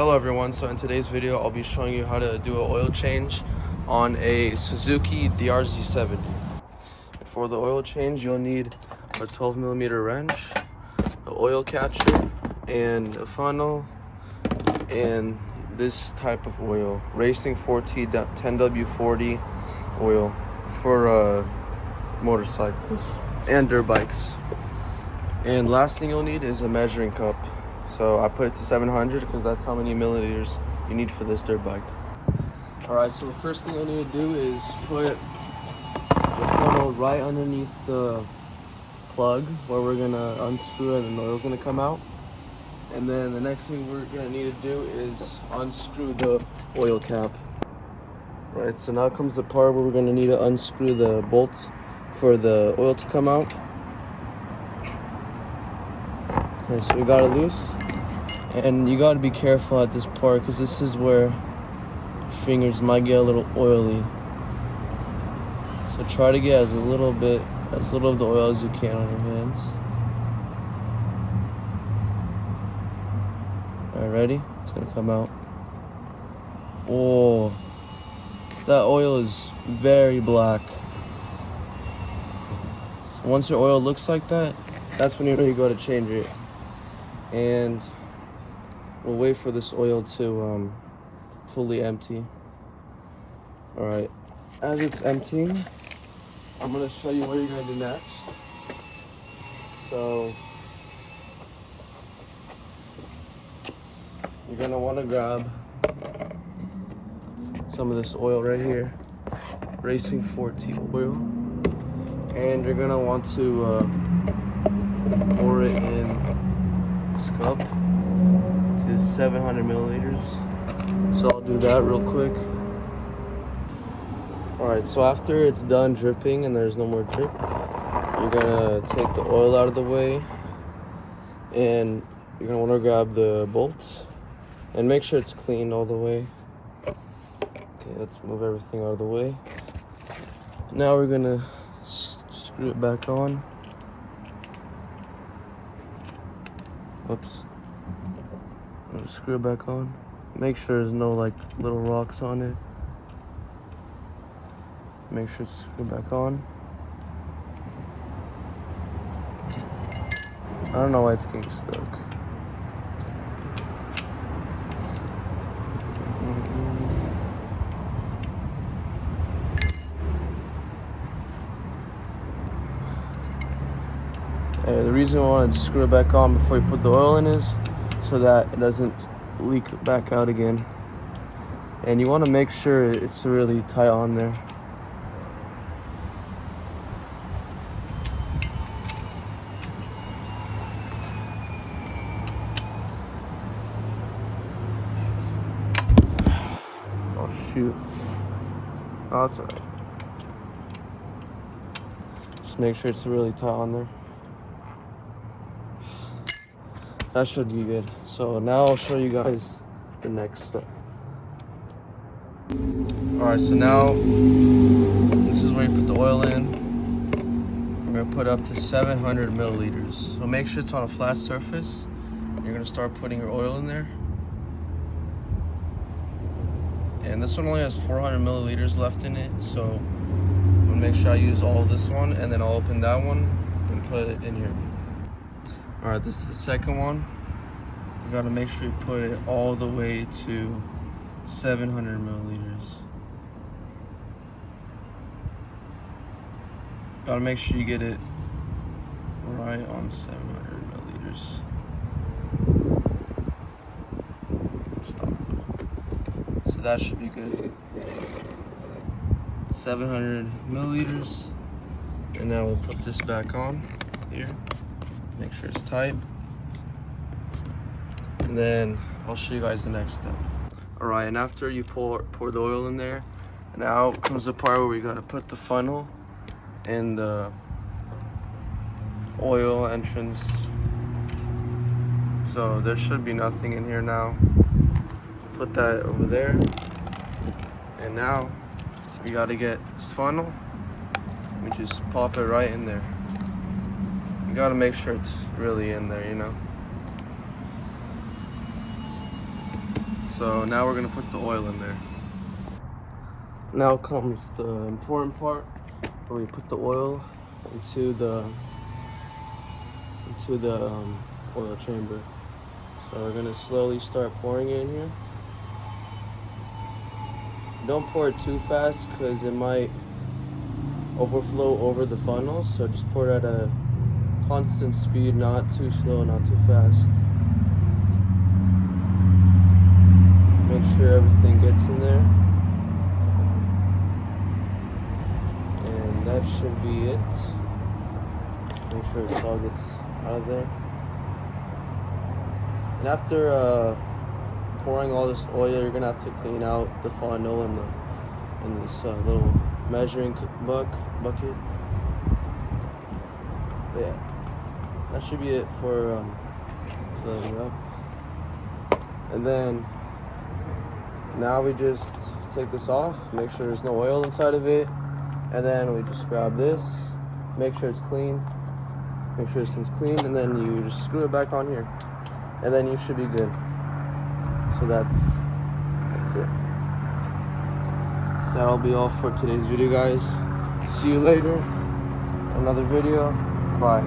Hello everyone, so in today's video I'll be showing you how to do an oil change on a Suzuki Drz-70. For the oil change you'll need a 12mm wrench, an oil catcher, and a funnel, and this type of oil, Racing 4T 10W40 oil for motorcycles and dirt bikes. And last thing you'll need is a measuring cup. So I put it to 700 because that's how many milliliters you need for this dirt bike. Alright, so the first thing you'll need to do is put the funnel right underneath the plug where we're gonna unscrew it and the oil's gonna come out. And then the next thing we're gonna need to do is unscrew the oil cap. Right, so now comes the part where we're gonna need to unscrew the bolt for the oil to come out. Okay, so we got it loose, and you got to be careful at this part because this is where your fingers might get a little oily. So try to get as little of the oil as you can on your hands. Alright, ready? It's gonna come out. Oh, that oil is very black. So once your oil looks like that, that's when you're ready to go to change it. And we'll wait for this oil to fully empty. Alright, as it's emptying, I'm going to show you what you're going to do next. So you're going to want to grab some of this oil right here, Racing 4T oil, and you're going to want to pour it in this cup to 700 milliliters. So I'll do that real quick. Alright, so after it's done dripping and there's no more drip, you're gonna take the oil out of the way and you're gonna want to grab the bolts and make sure it's clean all the way. Okay, let's move everything out of the way. Now we're gonna screw it back on. Oops. I'm gonna screw it back on. Make sure there's no like little rocks on it. Make sure it's screwed back on. I don't know why it's getting stuck. The reason I wanted to screw it back on before you put the oil in is so that it doesn't leak back out again. And you want to make sure it's really tight on there. Oh shoot. Oh, that's alright. Just make sure it's really tight on there. That should be good. So now I'll show you guys the next step. Alright, so now this is where you put the oil in. We're gonna put up to 700 milliliters. So make sure it's on a flat surface. You're gonna start putting your oil in there. And this one only has 400 milliliters left in it, so I'm gonna make sure I use all of this one, and then I'll open that one and put it in here. Alright, this is the second one. You gotta make sure you put it all the way to 700 milliliters. Gotta make sure you get it right on 700 milliliters. Stop. So that should be good. 700 milliliters. And now we'll put this back on here. Make sure it's tight. And then I'll show you guys the next step. Alright, and after you pour the oil in there, now comes the part where we gotta put the funnel in the oil entrance. So there should be nothing in here now. Put that over there. And now we gotta get this funnel. We just pop it right in there. You gotta make sure it's really in there, you know. So now we're gonna put the oil in there. Now comes the important part, where we put the oil into the oil chamber. So we're gonna slowly start pouring it in here. Don't pour it too fast because it might overflow over the funnel. So just pour it at a constant speed, not too slow, not too fast. Make sure everything gets in there. And that should be it. Make sure it all gets out of there. And after pouring all this oil, you're gonna have to clean out the funnel and this little measuring bucket. But yeah, that should be it for filling it up. And then now we just take this off, make sure there's no oil inside of it, and then we just grab this, make sure it's clean, make sure this thing's clean, and then you just screw it back on here, and then you should be good. So that's it. That'll be all for today's video, guys. See you later. Another video. Bye.